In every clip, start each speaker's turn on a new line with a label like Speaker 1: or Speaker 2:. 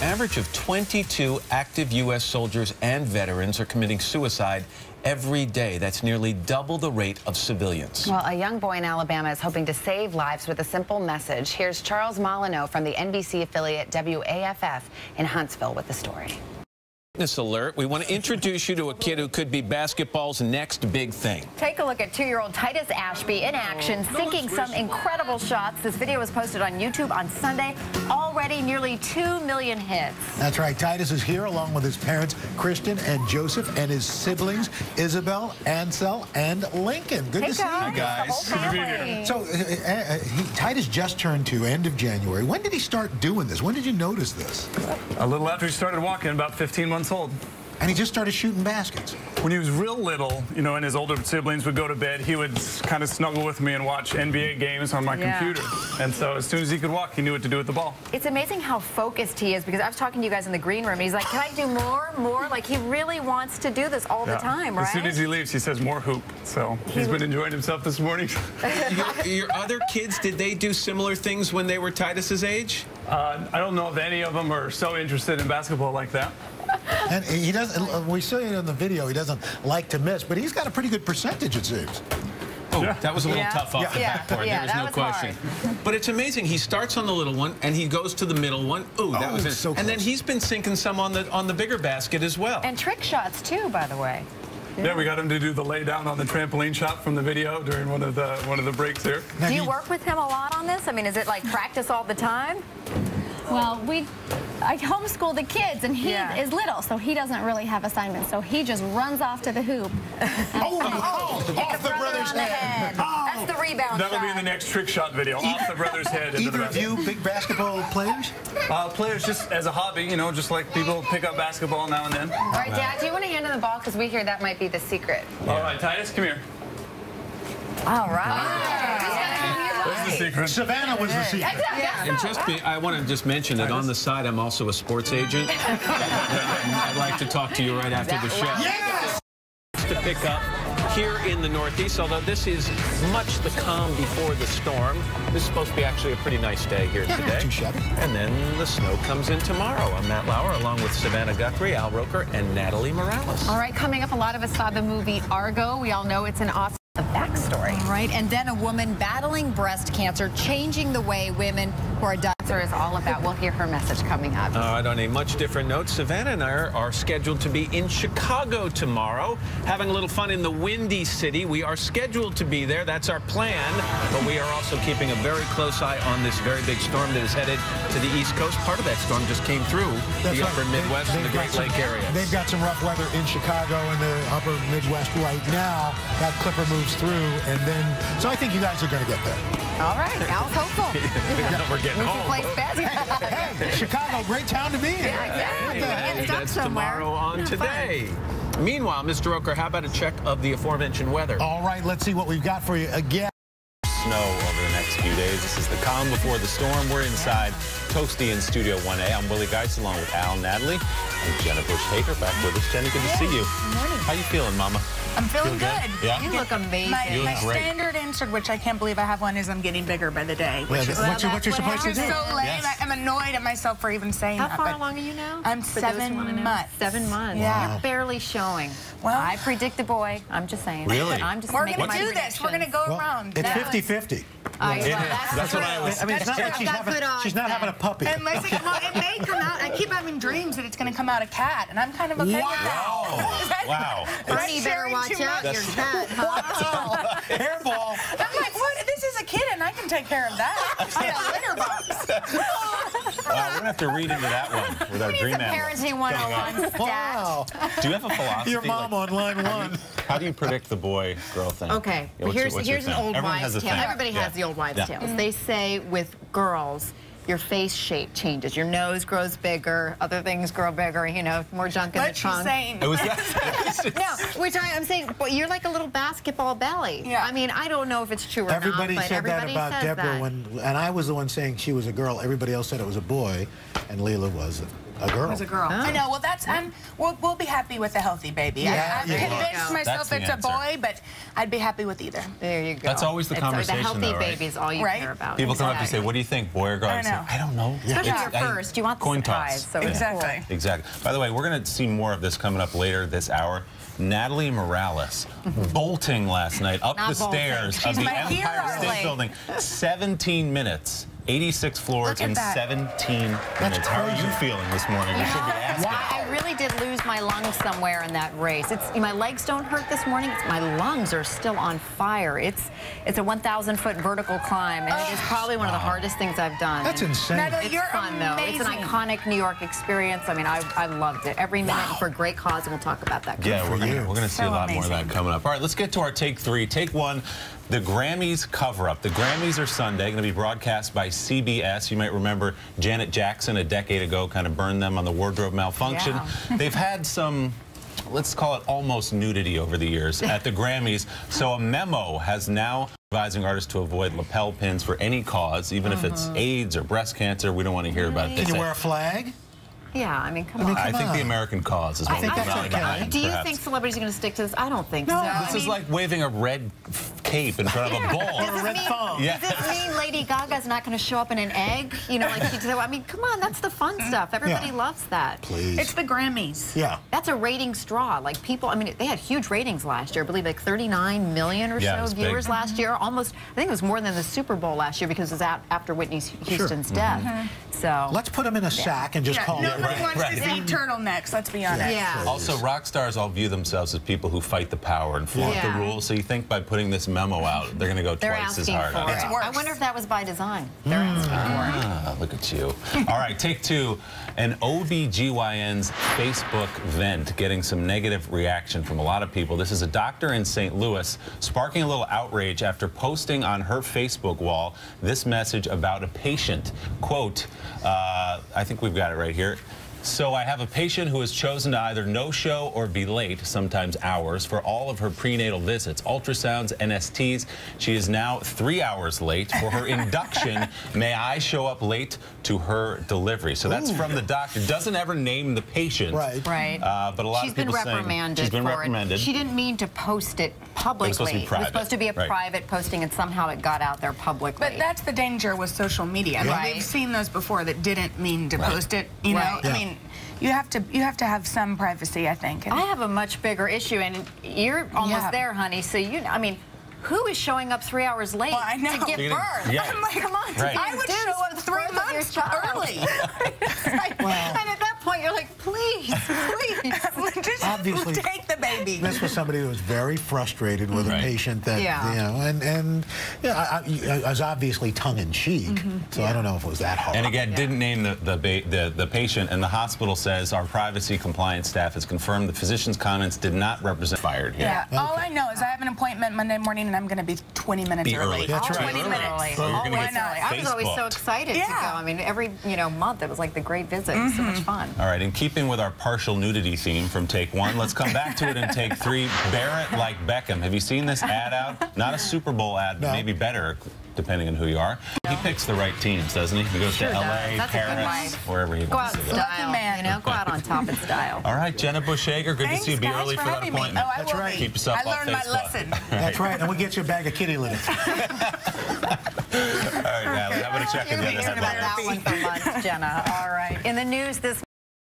Speaker 1: average of 22 active U.S. soldiers and veterans are committing suicide every day. That's nearly double the rate of civilians.
Speaker 2: Well, a young boy in Alabama is hoping to save lives with a simple message. Here's Charles Molyneux from the NBC affiliate WAFF in Huntsville with the story.
Speaker 1: This alert, we want to introduce you to a kid who could be basketball's next big thing.
Speaker 3: Take a look at 2-year-old Titus Ashby in action, sinking some incredible shots. This video was posted on YouTube on Sunday. Already nearly 2 million hits.
Speaker 4: That's right. Titus is here along with his parents, Christian and Joseph, and his siblings, Isabel, Ansel, and Lincoln. Good to see you.
Speaker 1: Hi, guys.
Speaker 3: The whole family.
Speaker 4: So Titus just turned 2, end of January. When did he start doing this? When did you notice this?
Speaker 5: A little after he started walking, about 15 months old.
Speaker 4: And he just started shooting baskets.
Speaker 5: When he was real little, you know, and his older siblings would go to bed, he would kind of snuggle with me and watch NBA games on my computer. And so as soon as he could walk, he knew what to do with the ball.
Speaker 3: It's amazing how focused he is, because I was talking to you guys in the green room, and he's like, can I do more? Like, he really wants to do this all the time, right?
Speaker 5: As soon as he leaves, he says more hoop. So he's been enjoying himself this morning.
Speaker 1: Your other kids, did they do similar things when they were Titus's age?
Speaker 5: I don't know if any of them are so interested in basketball like that.
Speaker 4: And he doesn't, we see it in the video, he doesn't like to miss, but he's got a pretty good percentage, it seems.
Speaker 1: Oh, that was a little tough off the backboard. There was no question. But it's amazing. He starts on the little one, and he goes to the middle one. Ooh, that was it.
Speaker 4: So
Speaker 1: and then he's been sinking some on the bigger basket as well.
Speaker 3: And trick shots, too, by the way.
Speaker 5: Yeah, we got him to do the lay down on the trampoline shot from the video during one of the breaks here.
Speaker 3: Now, do you work with him a lot on this? I mean, is it like practice all the time?
Speaker 6: Well, I homeschool the kids, and he is little, so he doesn't really have assignments. So he just runs off to the hoop.
Speaker 4: Off the brother's head.
Speaker 3: That's the rebound
Speaker 5: That'll be in the next trick shot video, off the brother's head.
Speaker 4: Either of you big basketball players?
Speaker 5: Players just as a hobby, you know, just like people pick up basketball now and then.
Speaker 2: All right, Dad, do you want to hand him the ball? Because we hear that might be the secret.
Speaker 5: All right, Titus, come here.
Speaker 3: All right.
Speaker 5: What's the secret?
Speaker 4: Savannah was the secret.
Speaker 1: And I want to just mention that on the side, I'm also a sports agent. I'd like to talk to you right after the show.
Speaker 4: Yes!
Speaker 1: To pick up here in the Northeast, although this is much the calm before the storm. This is supposed to be actually a pretty nice day here today.
Speaker 4: Not too shabby.
Speaker 1: And then the snow comes in tomorrow. I'm Matt Lauer, along with Savannah Guthrie, Al Roker, and Natalie Morales.
Speaker 2: All right, coming up, a lot of us saw the movie Argo. We all know it's an awesome backstory.
Speaker 3: All right, and then a woman battling breast cancer, changing the way women who are diagnosed
Speaker 2: is all about. We'll hear her message coming up.
Speaker 1: All right, on a much different note, Savannah and I are scheduled to be in Chicago tomorrow, having a little fun in the Windy City. We are scheduled to be there. That's our plan. But we are also keeping a very close eye on this very big storm that is headed to the East Coast. Part of that storm just came through the upper Midwest and the Great Lake area.
Speaker 4: They've got some rough weather in Chicago and the upper Midwest right now. That clipper moves through, and then, so I think you guys are going to get there.
Speaker 2: All right, Al's hopeful.
Speaker 1: We're getting home.
Speaker 4: Hey, Chicago, great town to be in.
Speaker 1: That's tomorrow on Today. Meanwhile, Mr. Roker, how about a check of the aforementioned weather?
Speaker 4: All right, let's see what we've got for you again.
Speaker 7: Snow over the next few days. This is the calm before the storm. We're inside Toasty in Studio 1A. I'm Willie Geist along with Al, Natalie, and Jenna Bush-Hager back with us. Jenny, good to see you.
Speaker 8: Good morning.
Speaker 7: How you feeling, Mama?
Speaker 8: I'm feeling good.
Speaker 7: Yeah?
Speaker 3: You look amazing.
Speaker 8: My standard answer, which I can't believe I have one, is I'm getting bigger by the day.
Speaker 4: What you're supposed to do.
Speaker 8: So lame.
Speaker 7: Yes.
Speaker 8: I'm annoyed at myself for even saying that.
Speaker 2: How far along are you now?
Speaker 8: I'm 7 months.
Speaker 2: 7 months.
Speaker 8: Yeah.
Speaker 2: You're barely showing.
Speaker 8: Well,
Speaker 2: I predict a boy. I'm just saying.
Speaker 7: Really?
Speaker 2: I'm just
Speaker 8: we're
Speaker 2: making
Speaker 8: going to
Speaker 2: my
Speaker 8: do this. We're going to go around.
Speaker 4: It's 50-50.
Speaker 7: That's what I always
Speaker 4: I mean, it's not like she's not having a puppy.
Speaker 8: Unless it may come out. I keep having dreams that it's going to come out a cat, and I'm kind of okay with that.
Speaker 7: Wow.
Speaker 2: Honey, you better watch out. Your cat.
Speaker 4: Wow. Hairball.
Speaker 8: I'm like, what? This is a kid, and I can take care of that. I got a litter box.
Speaker 7: Wow, we're going to have to read into that one with our dream animal.
Speaker 3: Parenting 101 stat.
Speaker 4: Wow.
Speaker 7: Do you have a philosophy?
Speaker 4: Your mom on line 1.
Speaker 7: How do you predict the boy-girl thing?
Speaker 2: Okay,
Speaker 7: Yeah,
Speaker 2: here's
Speaker 7: what's your
Speaker 2: an
Speaker 7: thing?
Speaker 2: old
Speaker 7: Everyone
Speaker 2: wives'
Speaker 7: has a
Speaker 2: tale.
Speaker 7: thing.
Speaker 2: Everybody has the old wives' tales. They say with girls, your face shape changes. Your nose grows bigger. Other things grow bigger. You know, more junk in the trunk.
Speaker 8: What you saying?
Speaker 7: It was that.
Speaker 2: No, I'm saying, well, you're like a little basketball belly.
Speaker 8: Yeah.
Speaker 2: I mean, I don't know if it's true or
Speaker 4: Everybody
Speaker 2: not, but
Speaker 4: said
Speaker 2: everybody
Speaker 4: that about
Speaker 2: says
Speaker 4: Deborah
Speaker 2: that.
Speaker 4: and I was the one saying she was a girl. Everybody else said it was a boy, and Leela was a girl.
Speaker 8: As a girl. I know. Well, that's we'll be happy with a healthy baby.
Speaker 4: Yeah,
Speaker 8: I've convinced myself
Speaker 7: That's
Speaker 8: it's
Speaker 7: the
Speaker 8: a boy, but I'd be happy with either.
Speaker 2: There you go.
Speaker 7: That's always the conversation,
Speaker 2: The healthy
Speaker 7: though, right?
Speaker 2: baby is all you
Speaker 8: Right.
Speaker 2: care about.
Speaker 7: People come up to say, what do you think, boy or girl? I say,
Speaker 8: know.
Speaker 7: I don't know.
Speaker 2: Especially your first. You want the
Speaker 7: coin
Speaker 2: surprise.
Speaker 7: toss.
Speaker 2: So
Speaker 8: Exactly.
Speaker 2: It's cool.
Speaker 7: Exactly. By the way, we're going to see more of this coming up later this hour. Natalie Morales bolting last night up
Speaker 2: Not
Speaker 7: the stairs
Speaker 8: She's
Speaker 7: of the
Speaker 8: my
Speaker 7: Empire
Speaker 8: hero.
Speaker 7: State Building. 17 minutes. 86 floors
Speaker 8: Look at
Speaker 7: in
Speaker 8: that.
Speaker 7: 17 minutes. How are you feeling this morning? You should be asking.
Speaker 2: I really did lose my lungs somewhere in that race. My legs don't hurt this morning. My lungs are still on fire. It's a 1,000-foot vertical climb, and it is probably one of the hardest things I've done.
Speaker 4: That's insane.
Speaker 8: Natalie,
Speaker 2: It's
Speaker 8: you're
Speaker 2: fun, though. It's an
Speaker 8: amazing.
Speaker 2: iconic New York experience. I mean, I loved it. Every minute for a great cause, and we'll talk about that.
Speaker 7: Yeah, we're gonna see a lot more of that
Speaker 8: amazing.
Speaker 7: coming up. All right, let's get to our take three. Take one, the Grammys cover-up. The Grammys are Sunday, going to be broadcast by CBS. You might remember Janet Jackson a decade ago kind of burned them on the wardrobe malfunction.
Speaker 2: Yeah.
Speaker 7: They've had some, let's call it almost nudity over the years at the Grammys. So a memo has now advising artists to avoid lapel pins for any cause, even if it's AIDS or breast cancer. We don't want to hear about it.
Speaker 4: Can you wear a flag?
Speaker 2: Yeah, I mean, come on.
Speaker 7: I think the American cause is what
Speaker 4: think
Speaker 7: we're
Speaker 4: that's
Speaker 7: rallying
Speaker 4: okay.
Speaker 7: behind,
Speaker 2: Do you
Speaker 7: perhaps.
Speaker 2: think celebrities are going to stick to this? I don't think so.
Speaker 7: This is like waving a red cape in front of a bull.
Speaker 4: Or a red phone.
Speaker 7: Yeah.
Speaker 2: Does this mean Lady Gaga's not going to show up in an egg? You know, like she did. I mean, come on, that's the fun stuff. Everybody loves that.
Speaker 4: Please.
Speaker 8: It's the Grammys.
Speaker 4: Yeah.
Speaker 2: That's a ratings draw. Like people, I mean, they had huge ratings last year. I believe like 39 million or
Speaker 7: Yeah, it was
Speaker 2: so
Speaker 7: big.
Speaker 2: viewers last year. Almost, I think it was more than the Super Bowl last year because it was out after Whitney Houston's death. So
Speaker 4: Let's put them in a sack and just
Speaker 8: Yeah,
Speaker 4: call it.
Speaker 8: nobody wants to see turtlenecks, let's be honest.
Speaker 2: yeah.
Speaker 7: Also, rock stars all view themselves as people who fight the power and flaunt
Speaker 2: Yeah.
Speaker 7: the rules. So you think by putting this memo out, they're going to go
Speaker 2: They're
Speaker 7: twice as
Speaker 2: asking
Speaker 7: hard
Speaker 2: for
Speaker 7: on
Speaker 2: it.
Speaker 7: it.
Speaker 8: worse.
Speaker 2: I wonder if that was by design. They're asking for it.
Speaker 7: Ah, look at you. All right, take two. An OBGYN's Facebook vent getting some negative reaction from a lot of people. This is a doctor in St. Louis sparking a little outrage after posting on her Facebook wall this message about a patient. Quote, I think we've got it right here. So I have a patient who has chosen to either no-show or be late, sometimes hours, for all of her prenatal visits, ultrasounds, NSTs. She is now 3 hours late for her induction. May I show up late to her delivery? So that's from the doctor. Doesn't ever name the patient.
Speaker 4: Right.
Speaker 2: Right.
Speaker 7: But a lot
Speaker 2: She's
Speaker 7: of people
Speaker 2: been
Speaker 7: saying
Speaker 2: reprimanded
Speaker 7: she's been
Speaker 2: for
Speaker 7: reprimanded.
Speaker 2: it. She didn't mean to post it publicly.
Speaker 7: It was supposed to be private.
Speaker 2: It was supposed to be a
Speaker 7: Right.
Speaker 2: private posting, and somehow it got out there publicly.
Speaker 8: But that's the danger with social media. I mean,
Speaker 2: Right.
Speaker 8: we've seen those before that didn't mean to post it. You know,
Speaker 2: Right.
Speaker 8: I mean, you have to have some privacy, I think.
Speaker 2: I have a much bigger issue, and you're almost
Speaker 8: Yeah.
Speaker 2: there, honey. So I mean, who is showing up 3 hours late
Speaker 8: Well, I know.
Speaker 2: to give
Speaker 7: You're gonna-
Speaker 2: birth?
Speaker 7: yeah.
Speaker 2: I'm like, come on,
Speaker 7: Right.
Speaker 8: I would
Speaker 2: dude,
Speaker 8: show
Speaker 2: it's
Speaker 8: up
Speaker 2: the
Speaker 8: 3
Speaker 2: birth of your
Speaker 8: months
Speaker 2: child.
Speaker 8: early.
Speaker 2: And at that point, you're like, please, please.
Speaker 8: Just
Speaker 4: Obviously,
Speaker 8: take the baby.
Speaker 4: This was somebody who was very frustrated with a patient that,
Speaker 2: Yeah.
Speaker 4: you know, and I was obviously tongue-in-cheek, so I don't know if it was that hard.
Speaker 7: And again, didn't name the patient, and the hospital says our privacy compliance staff has confirmed the physician's comments did not represent fired here.
Speaker 8: Yeah. All I know is I have an appointment Monday morning, and I'm going to be 20 minutes
Speaker 7: Be early.
Speaker 4: That's
Speaker 2: Always
Speaker 4: right.
Speaker 8: 20 minutes.
Speaker 2: early.
Speaker 7: So you're gonna
Speaker 2: Always
Speaker 7: get
Speaker 2: early. I was always so
Speaker 7: Facebooked.
Speaker 2: excited to
Speaker 8: Yeah.
Speaker 2: go. I mean, every month it was like the great visit. It was so much fun.
Speaker 7: All right, in keeping with our partial nudity theme from take one, let's come back to it in take three. Barrett like Beckham. Have you seen this ad out? Not a Super Bowl ad, but
Speaker 4: No.
Speaker 7: maybe better, depending on who you are. He picks the right teams, doesn't he? He goes
Speaker 2: Sure
Speaker 7: to LA,
Speaker 2: does. That's a good
Speaker 7: Paris,
Speaker 2: life.
Speaker 7: wherever he
Speaker 2: Go
Speaker 7: wants
Speaker 2: out
Speaker 7: to
Speaker 2: in
Speaker 7: go.
Speaker 2: style,
Speaker 8: man.
Speaker 2: you know, go out on top in style.
Speaker 7: All right, Jenna Bush-Hager, good
Speaker 8: Thanks,
Speaker 7: to see you. Be
Speaker 8: guys,
Speaker 7: early for that
Speaker 8: having me.
Speaker 7: appointment.
Speaker 8: Oh, I
Speaker 4: That's
Speaker 8: will
Speaker 4: right.
Speaker 8: be.
Speaker 7: Keep yourself
Speaker 8: I
Speaker 7: off
Speaker 8: learned my
Speaker 7: Facebook.
Speaker 8: lesson.
Speaker 4: That's right, and we get you a bag of kitty litter.
Speaker 7: All right, Natalie, I'm going to check
Speaker 2: You're
Speaker 7: in
Speaker 2: going to hear about that one for months, Jenna. All right. In the news this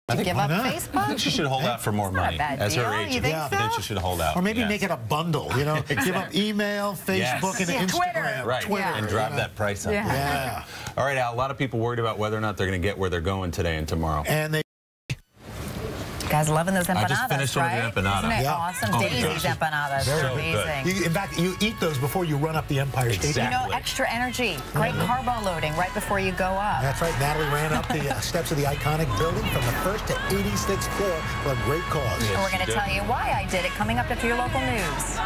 Speaker 2: to give up
Speaker 4: why not?
Speaker 7: I think
Speaker 2: Facebook?
Speaker 7: she should hold out for more
Speaker 2: not a
Speaker 7: money
Speaker 2: bad
Speaker 7: as her
Speaker 2: deal.
Speaker 7: agent.
Speaker 2: You think
Speaker 4: Yeah.
Speaker 2: so?
Speaker 7: I think she should hold out.
Speaker 4: Or maybe
Speaker 7: yes.
Speaker 4: make it a bundle, you know? Give up email, Facebook, and
Speaker 2: Yeah.
Speaker 4: Instagram.
Speaker 8: Twitter.
Speaker 7: Right,
Speaker 4: Twitter,
Speaker 7: and drive that price up.
Speaker 2: Yeah.
Speaker 4: Yeah.
Speaker 7: All right, Al, a lot of people worried about whether or not they're going to get where they're going today and tomorrow.
Speaker 4: And they
Speaker 3: You guys loving those empanadas,
Speaker 7: I just finished one of
Speaker 3: right?
Speaker 7: the empanada.
Speaker 3: Isn't it
Speaker 4: Yeah.
Speaker 3: awesome?
Speaker 7: Oh,
Speaker 3: Daisy's
Speaker 7: delicious.
Speaker 3: empanadas.
Speaker 7: Very
Speaker 3: They're
Speaker 7: good.
Speaker 3: amazing.
Speaker 4: in fact, you eat those before you run up the Empire State.
Speaker 7: Exactly.
Speaker 3: You know, extra energy, great carbo loading right before you go up.
Speaker 4: That's right. Natalie ran up the steps of the iconic building from the 1st to 86th floor for a great cause.
Speaker 3: And we're going to tell you why I did it coming up after your local news.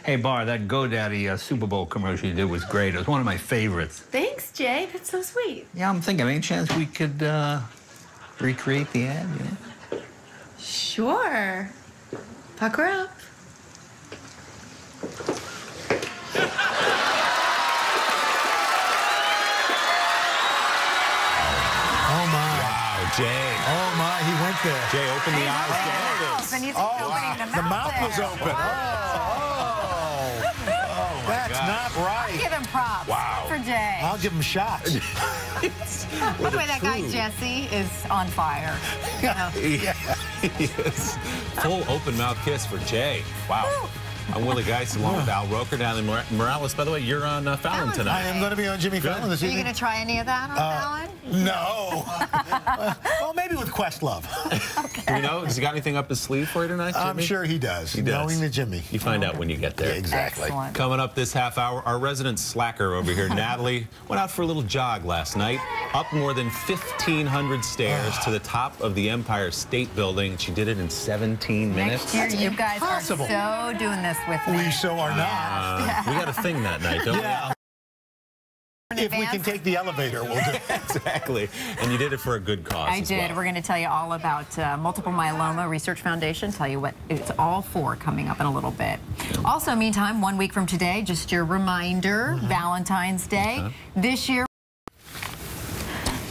Speaker 9: Hey, Bar, that GoDaddy Super Bowl commercial you did was great. It was one of my favorites.
Speaker 10: Thanks, Jay. That's so sweet.
Speaker 9: Yeah, I'm thinking, any chance we could recreate the ad, you know?
Speaker 10: Sure. Pucker up.
Speaker 4: Oh, my.
Speaker 7: Wow, Jay.
Speaker 4: Oh, my. He went there.
Speaker 7: Jay, open the eyes. There it is.
Speaker 3: And he's
Speaker 4: Oh,
Speaker 3: opening
Speaker 4: the mouth was
Speaker 3: there.
Speaker 4: open.
Speaker 3: Wow.
Speaker 4: Oh, That's not right.
Speaker 2: I'll give him props.
Speaker 7: Wow.
Speaker 2: For Jay.
Speaker 4: I'll give him shots.
Speaker 2: By the way, that guy Jesse is on fire. You know.
Speaker 7: He is. Full open mouth kiss for Jay. Wow. Woo. I'm Willie Geist along with Al Roker, Natalie Morales. By the way, you're on Fallon tonight.
Speaker 4: I am going to be on Jimmy Fallon this evening.
Speaker 2: Are you going to try any of that on Fallon?
Speaker 4: No. Well, maybe with Questlove.
Speaker 7: Okay. You know, has he got anything up his sleeve for you tonight, Jimmy?
Speaker 4: I'm sure he does.
Speaker 7: He does.
Speaker 4: Knowing the Jimmy.
Speaker 7: You find out when you get there.
Speaker 4: Yeah, exactly.
Speaker 2: Excellent.
Speaker 7: Coming up this half hour, our resident slacker over here, Natalie, went out for a little jog last night, up more than 1,500 stairs to the top of the Empire State Building. She did it in 17 minutes.
Speaker 2: Next year, you guys are so doing this with me.
Speaker 4: We so are not.
Speaker 7: We got a thing that night, don't
Speaker 4: we? If we can take the elevator, we'll do it.
Speaker 7: Exactly. And you did it for a good cause.
Speaker 2: I did. Well. We're going to tell you all about Multiple Myeloma Research Foundation, tell you what it's all for coming up in a little bit. Also, meantime, 1 week from today, just your reminder, Valentine's Day. This year.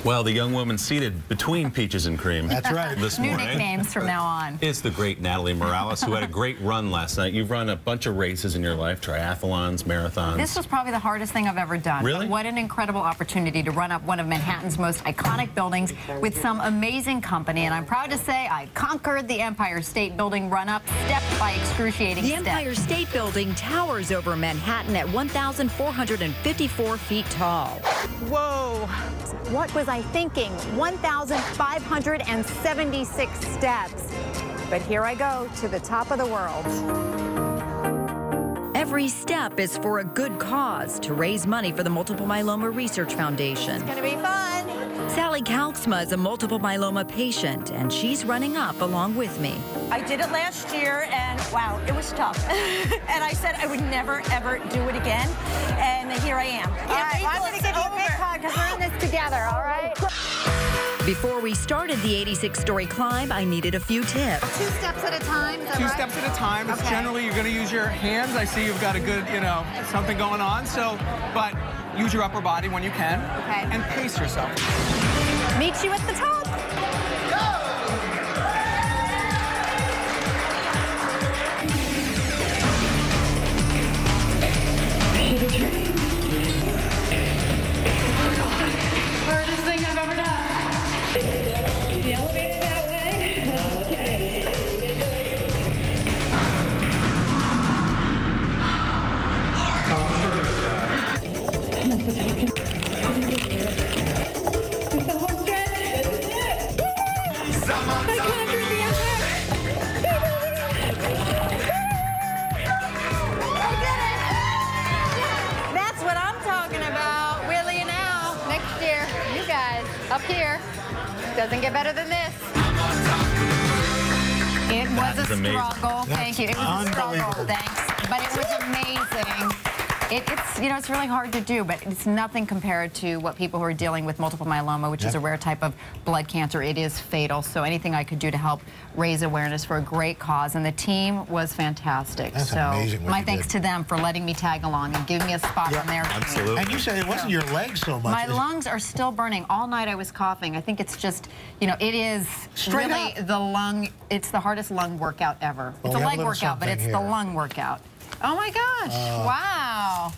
Speaker 7: Well, the young woman seated between Peaches and Cream.
Speaker 4: That's right.
Speaker 7: This morning.
Speaker 2: New nicknames from now on.
Speaker 7: It's the great Natalie Morales, who had a great run last night. You've run a bunch of races in your life, triathlons, marathons.
Speaker 2: This was probably the hardest thing I've ever done.
Speaker 7: Really?
Speaker 2: But what an incredible opportunity to run up one of Manhattan's most iconic buildings with some amazing company. And I'm proud to say I conquered the Empire State Building run-up step by excruciating
Speaker 3: steps. The Empire State Building towers over Manhattan at 1,454 feet tall.
Speaker 2: Whoa. What was I thinking? 1,576 steps. But here I go to the top of the world.
Speaker 3: Every step is for a good cause to raise money for the Multiple Myeloma Research Foundation.
Speaker 2: It's going to be fun.
Speaker 3: Sally Kalksma is a multiple myeloma patient, and she's running up along with me.
Speaker 11: I did it last year, and wow, it was tough. And I said I would never, ever do it again, and here I am.
Speaker 2: All right, well, I'm going to give you a big hug because we're in this together, all right?
Speaker 3: Before we started the 86-story climb, I needed a few tips.
Speaker 2: 2 steps at a time, is that
Speaker 12: Two
Speaker 2: right?
Speaker 12: steps at a time. It's generally you're going to use your hands. I see you've got a good, something going on. So, but use your upper body when you can.
Speaker 2: Okay.
Speaker 12: And pace yourself.
Speaker 2: Meet you at the top.
Speaker 10: Hardest thing I've ever done. The elevator that way. Okay.
Speaker 2: That's what I'm talking about, Willie and Al. Next year, you guys, up here, doesn't get better than this. It was a struggle. Thank you. It was a struggle. Thanks. But it was amazing. It's really hard to do, but it's nothing compared to what people who are dealing with multiple myeloma, which is a rare type of blood cancer. It is fatal. So anything I could do to help raise awareness for a great cause, and the team was fantastic.
Speaker 4: That's
Speaker 2: so
Speaker 4: amazing.
Speaker 2: My thanks to them for letting me tag along and giving me a spot on their team.
Speaker 7: Absolutely.
Speaker 4: And you said it wasn't your legs so much.
Speaker 2: My lungs are still burning. All night I was coughing. I think it's just, it is really the lung. It's the hardest lung workout ever.
Speaker 4: Well,
Speaker 2: it's a
Speaker 4: we have
Speaker 2: leg
Speaker 4: a little
Speaker 2: workout, but it's
Speaker 4: something
Speaker 2: the
Speaker 4: here.
Speaker 2: lung workout. Oh my gosh! Wow.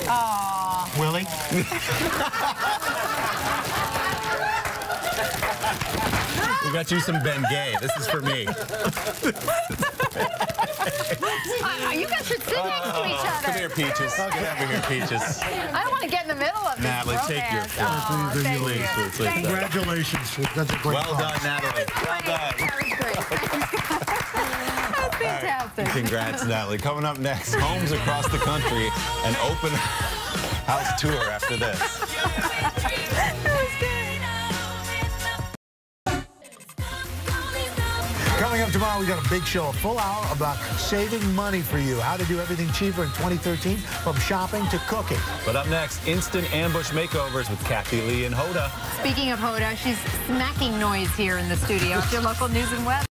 Speaker 2: Oh.
Speaker 4: Willie?
Speaker 7: We got you some Bengay. This is for me.
Speaker 2: You guys should sit next to each other.
Speaker 7: Come here, Peaches. Get over here, Peaches.
Speaker 2: I don't want to get in the middle of this.
Speaker 7: Natalie, take your
Speaker 2: Thank you.
Speaker 4: Congratulations. That's a great
Speaker 7: Well done, Natalie. Well done.
Speaker 2: That was great. That's fantastic.
Speaker 7: Congrats, Natalie. Coming up next, homes across the country, an open house tour after this.
Speaker 4: Coming up tomorrow, we got a big show, a full hour about saving money for you, how to do everything cheaper in 2013, from shopping to cooking.
Speaker 7: But up next, instant ambush makeovers with Kathy Lee and Hoda.
Speaker 2: Speaking of Hoda, she's smacking noise here in the studio. It's your local news and weather.